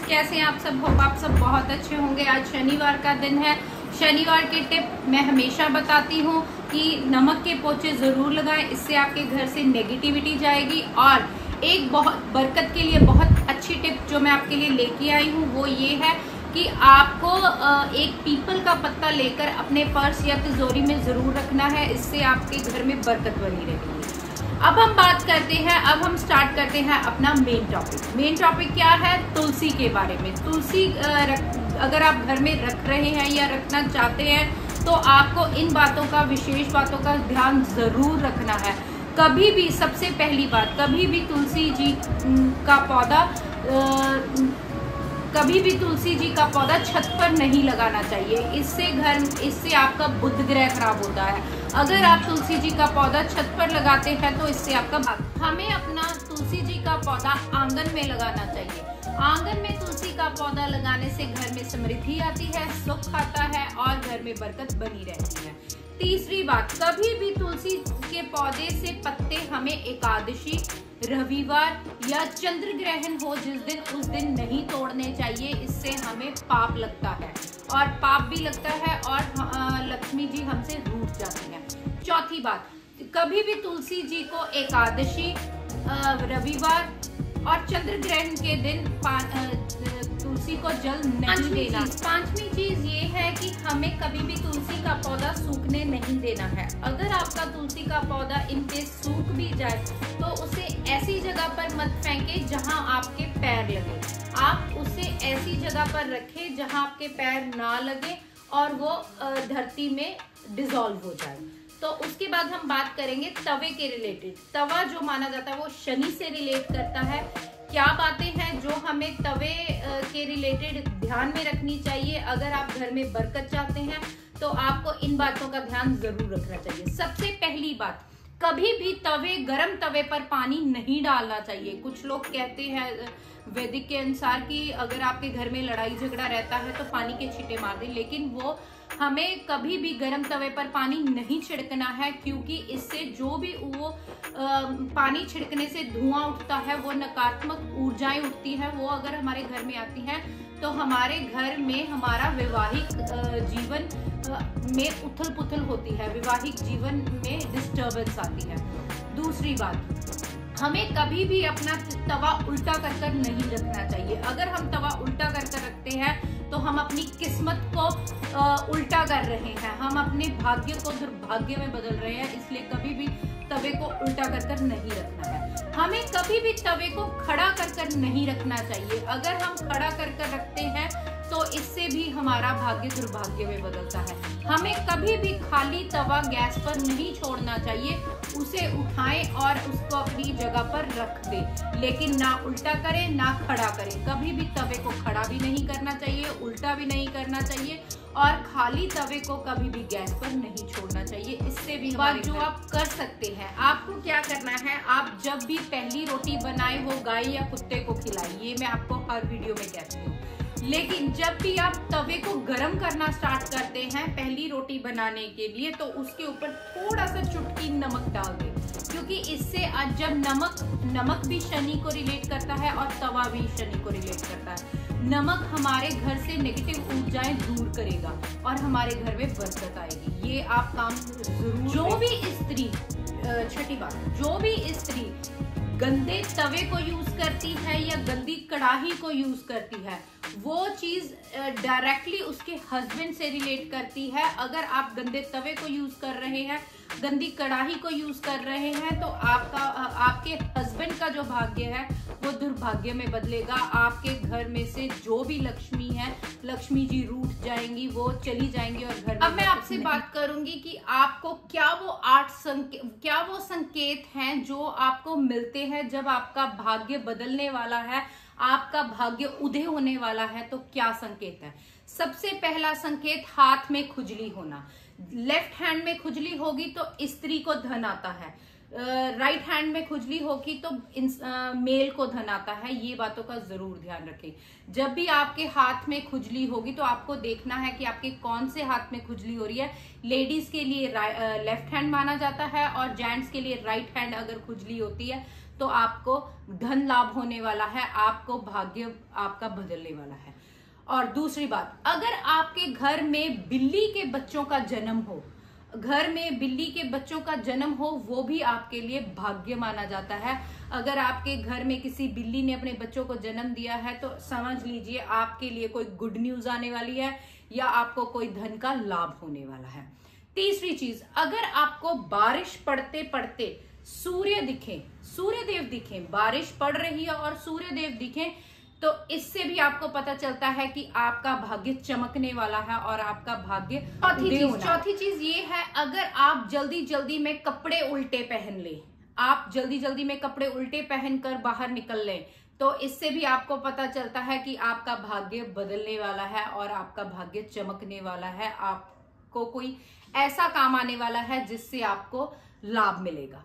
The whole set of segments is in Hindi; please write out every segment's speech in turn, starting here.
कैसे हैं आप सब? होप आप सब बहुत अच्छे होंगे। आज शनिवार का दिन है। शनिवार के टिप मैं हमेशा बताती हूँ कि नमक के पोचे जरूर लगाएं, इससे आपके घर से नेगेटिविटी जाएगी। और एक बहुत बरकत के लिए बहुत अच्छी टिप जो मैं आपके लिए लेके आई हूँ वो ये है कि आपको एक पीपल का पत्ता लेकर अपने पर्स या तिजोरी में जरूर रखना है, इससे आपके घर में बरकत बनी रहेगी। अब हम बात करते हैं, अब हम स्टार्ट करते हैं अपना मेन टॉपिक। मेन टॉपिक क्या है? तुलसी के बारे में। तुलसी अगर आप घर में रख रहे हैं या रखना चाहते हैं तो आपको इन बातों का, विशेष बातों का ध्यान जरूर रखना है। कभी भी, सबसे पहली बात, कभी भी तुलसी जी का पौधा छत पर नहीं लगाना चाहिए। इससे आपका बुध ग्रह खराब होता है। अगर आप तुलसी जी का पौधा छत पर लगाते हैं तो इससे आपका हमें अपना तुलसी जी का पौधा आंगन में लगाना चाहिए। आंगन में तुलसी का पौधा लगाने से घर में समृद्धि आती है, सुख आता है और घर में बरकत बनी रहती है। तीसरी बात, कभी भी तुलसी के पौधे से पत्ते हमें एकादशी, रविवार या चंद्र ग्रहण हो उस दिन नहीं तोड़ने चाहिए। इससे हमें पाप लगता है और पाप भी लगता है और लक्ष्मी जी हमसे रूठ जाती हैं। चौथी बात, कभी भी तुलसी जी को एकादशी, रविवार और चंद्र ग्रहण के दिन तुलसी को जल नहीं देना। पांचवी चीज ये है कि हमें कभी भी तुलसी का पौधा सूखने नहीं देना है। अगर आपका तुलसी का पौधा इनकेस सूख भी जाए तो उसे ऐसी जगह पर मत फेंके जहां आपके पैर लगे। आप उसे ऐसी जगह पर रखें जहां आपके पैर ना लगे और वो धरती में डिसॉल्व हो जाए। तो उसके बाद हम बात करेंगे तवे के रिलेटेड। तवा जो माना जाता है वो शनि से रिलेट करता है। क्या बातें हैं जो हमें तवे के रिलेटेड ध्यान में रखनी चाहिए? अगर आप घर में बरकत चाहते हैं तो आपको इन बातों का ध्यान जरूर रखना चाहिए। सबसे पहली बात, कभी भी गरम तवे पर पानी नहीं डालना चाहिए। कुछ लोग कहते हैं वैदिक के अनुसार कि अगर आपके घर में लड़ाई झगड़ा रहता है तो पानी के छींटे मार दें, लेकिन वो हमें कभी भी गर्म तवे पर पानी नहीं छिड़कना है, क्योंकि इससे जो भी वो पानी छिड़कने से धुआं उठता है, वो नकारात्मक ऊर्जाएं उठती हैं, वो अगर हमारे घर में आती हैं तो हमारे घर में हमारा वैवाहिक जीवन में उथल पुथल होती है, वैवाहिक जीवन में डिस्टर्बेंस आती है। दूसरी बात, हमें कभी भी अपना तवा उल्टा कर नहीं रखना चाहिए। अगर हम तवा उल्टा कर रखते हैं तो हम अपनी किस्मत को उल्टा कर रहे हैं, हम अपने भाग्य को दुर्भाग्य में बदल रहे हैं। इसलिए कभी भी तवे को उल्टा कर नहीं रखना है। हमें कभी भी तवे को खड़ा कर नहीं रखना चाहिए। अगर हम खड़ा कर रखते हैं तो इससे भी हमारा भाग्य दुर्भाग्य में बदलता है। हमें कभी भी खाली तवा गैस पर नहीं छोड़ना चाहिए, उसे उठाएं और उसको अपनी जगह पर रख दें, लेकिन ना उल्टा करें ना खड़ा करें। कभी भी तवे को खड़ा भी नहीं करना चाहिए, उल्टा भी नहीं करना चाहिए और खाली तवे को कभी भी गैस पर नहीं छोड़ना चाहिए। इससे भी बात जो आप कर सकते हैं, आपको क्या करना है, आप जब भी पहली रोटी बनाएं वो गाय या कुत्ते को खिलाएं। ये मैं आपको हर वीडियो में कहती हूँ। लेकिन जब भी आप तवे को गर्म करना स्टार्ट करते हैं पहली रोटी बनाने के लिए, तो उसके ऊपर थोड़ा सा चुटकी नमक डाल दें, क्योंकि इससे जब नमक भी शनि को रिलेट करता है और तवा भी शनि को रिलेट करता है। नमक हमारे घर से नेगेटिव ऊर्जाएं दूर करेगा और हमारे घर में बरकत आएगी। ये आप काम जरूर। जो भी स्त्री, छठी बात, जो भी स्त्री गंदे तवे को यूज करती है या गंदी कढ़ाई को यूज करती है, वो चीज डायरेक्टली उसके हस्बैंड से रिलेट करती है। अगर आप गंदे तवे को यूज कर रहे हैं, गंदी कढ़ाई को यूज कर रहे हैं, तो आपके हस्बैंड का जो भाग्य है वो दुर्भाग्य में बदलेगा। आपके घर में से जो भी लक्ष्मी है, लक्ष्मी जी रूठ जाएंगी, वो चली जाएंगी और घर में। अब मैं आपसे बात करूंगी कि आपको क्या वो संकेत हैं जो आपको मिलते हैं जब आपका भाग्य बदलने वाला है, आपका भाग्य उदय होने वाला है, तो क्या संकेत है? सबसे पहला संकेत, हाथ में खुजली होना। लेफ्ट हैंड में खुजली होगी तो स्त्री को धन आता है, राइट हैंड में खुजली होगी तो मेल को धन आता है। ये बातों का जरूर ध्यान रखें। जब भी आपके हाथ में खुजली होगी तो आपको देखना है कि आपके कौन से हाथ में खुजली हो रही है। लेडीज के लिए लेफ्ट हैंड माना जाता है और जेंट्स के लिए राइट हैंड अगर खुजली होती है तो आपको धन लाभ होने वाला है, आपको भाग्य आपका बदलने वाला है। और दूसरी बात, अगर आपके घर में बिल्ली के बच्चों का जन्म हो, घर में बिल्ली के बच्चों का जन्म हो, वो भी आपके लिए भाग्य माना जाता है। अगर आपके घर में किसी बिल्ली ने अपने बच्चों को जन्म दिया है तो समझ लीजिए आपके लिए कोई गुड न्यूज आने वाली है या आपको कोई धन का लाभ होने वाला है। तीसरी चीज, अगर आपको बारिश पड़ते पड़ते सूर्य दिखे, सूर्यदेव दिखे, बारिश पड़ रही है और सूर्यदेव दिखे, तो इससे भी आपको पता चलता है कि आपका भाग्य चमकने वाला है और आपका भाग्य। चौथी चीज ये है, अगर आप जल्दी जल्दी में कपड़े उल्टे पहन ले, आप जल्दी जल्दी में कपड़े उल्टे पहनकर बाहर निकल लें, तो इससे भी आपको पता चलता है कि आपका भाग्य बदलने वाला है और आपका भाग्य चमकने वाला है। आपको कोई ऐसा काम आने वाला है जिससे आपको लाभ मिलेगा।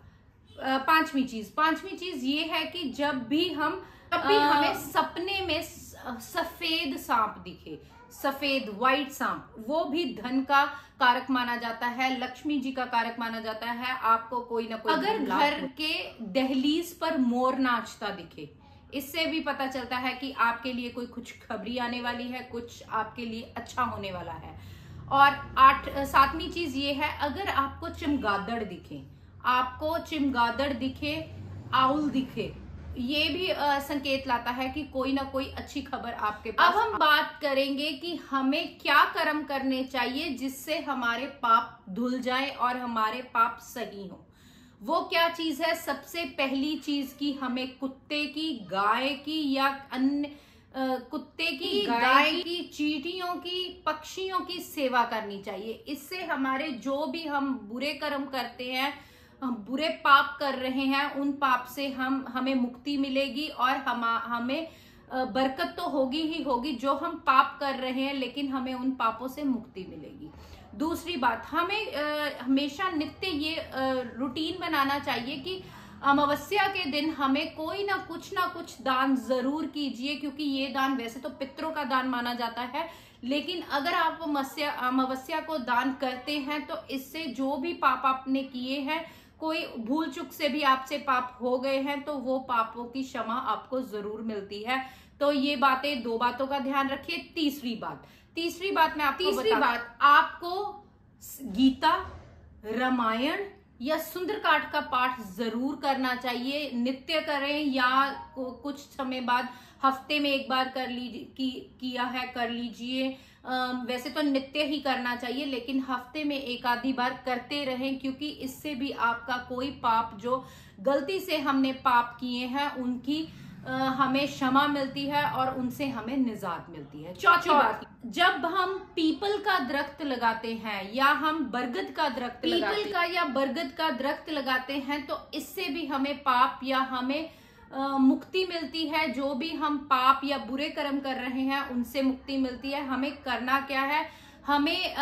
पांचवी चीज ये है कि जब भी हमें सपने में सफेद सांप दिखे, सफेद व्हाइट सांप, वो भी धन का कारक माना जाता है, लक्ष्मी जी का कारक माना जाता है। आपको कोई ना कोई, अगर घर के दहलीज पर मोर नाचता दिखे, इससे भी पता चलता है कि आपके लिए कोई कुछ खबरी आने वाली है, कुछ आपके लिए अच्छा होने वाला है। और सातवीं चीज ये है, अगर आपको चमगादड़ दिखे, आपको चिमगादड़ दिखे, आउल दिखे, ये भी संकेत लाता है कि कोई ना कोई अच्छी खबर आपके पास। अब हम बात करेंगे कि हमें क्या कर्म करने चाहिए जिससे हमारे पाप धुल जाए और हमारे पाप सही हो। वो क्या चीज है? सबसे पहली चीज की हमें कुत्ते की, गाय की या अन्य कुत्ते की, गाय की, चींटियों की, पक्षियों की सेवा करनी चाहिए। इससे हमारे जो भी हम बुरे कर्म करते हैं, हम बुरे पाप कर रहे हैं, उन पाप से हमें मुक्ति मिलेगी और हमें बरकत तो होगी ही होगी जो हम पाप कर रहे हैं, लेकिन हमें उन पापों से मुक्ति मिलेगी। दूसरी बात, हमें हमेशा नित्य ये रूटीन बनाना चाहिए कि अमावस्या के दिन हमें कोई ना कुछ दान जरूर कीजिए, क्योंकि ये दान वैसे तो पितरों का दान माना जाता है, लेकिन अगर आप अमावस्या को दान करते हैं तो इससे जो भी पाप आपने किए हैं, कोई भूल चूक से भी आपसे पाप हो गए हैं, तो वो पापों की क्षमा आपको जरूर मिलती है। तो ये बातें, दो बातों का ध्यान रखिए। तीसरी बात मैं आपको आपको गीता, रामायण या सुंदरकांड का पाठ जरूर करना चाहिए। नित्य करें या कुछ समय बाद हफ्ते में एक बार कर लीजिए। वैसे तो नित्य ही करना चाहिए, लेकिन हफ्ते में एक आधी बार करते रहें, क्योंकि इससे भी आपका कोई पाप, जो गलती से हमने पाप किए हैं, उनकी हमें क्षमा मिलती है और उनसे हमें निजात मिलती है। चौथी बात, जब हम पीपल का दरख्त लगाते हैं या हम बरगद का दरख्त लगाते हैं, तो इससे भी हमें पाप या हमें मुक्ति मिलती है। जो भी हम पाप या बुरे कर्म कर रहे हैं उनसे मुक्ति मिलती है। हमें करना क्या है? हमें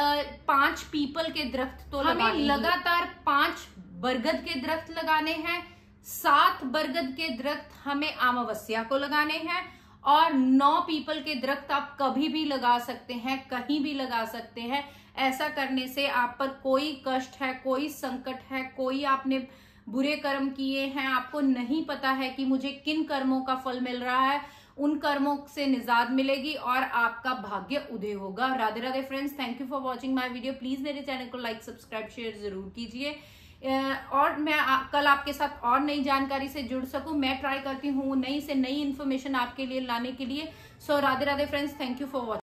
5 पीपल के दरख्त तो हमें लगातार 5 बरगद के दरख्त लगाने हैं, 7 बरगद के दरख्त हमें अमावस्या को लगाने हैं और 9 पीपल के दरख्त आप कभी भी लगा सकते हैं, कहीं भी लगा सकते हैं। ऐसा करने से आप पर कोई कष्ट है, कोई संकट है, कोई आपने बुरे कर्म किए हैं, आपको नहीं पता है कि मुझे किन कर्मों का फल मिल रहा है, उन कर्मों से निजात मिलेगी और आपका भाग्य उदय होगा। Radhe Radhe friends, thank you for watching my video. Please मेरे चैनल को लाइक, सब्सक्राइब, शेयर जरूर कीजिए और मैं कल आपके साथ और नई जानकारी से जुड़ सकूं, मैं ट्राई करती हूँ नई से नई इन्फॉर्मेशन आपके लिए लाने के लिए। So Radhe Radhe friends, thank you for watching.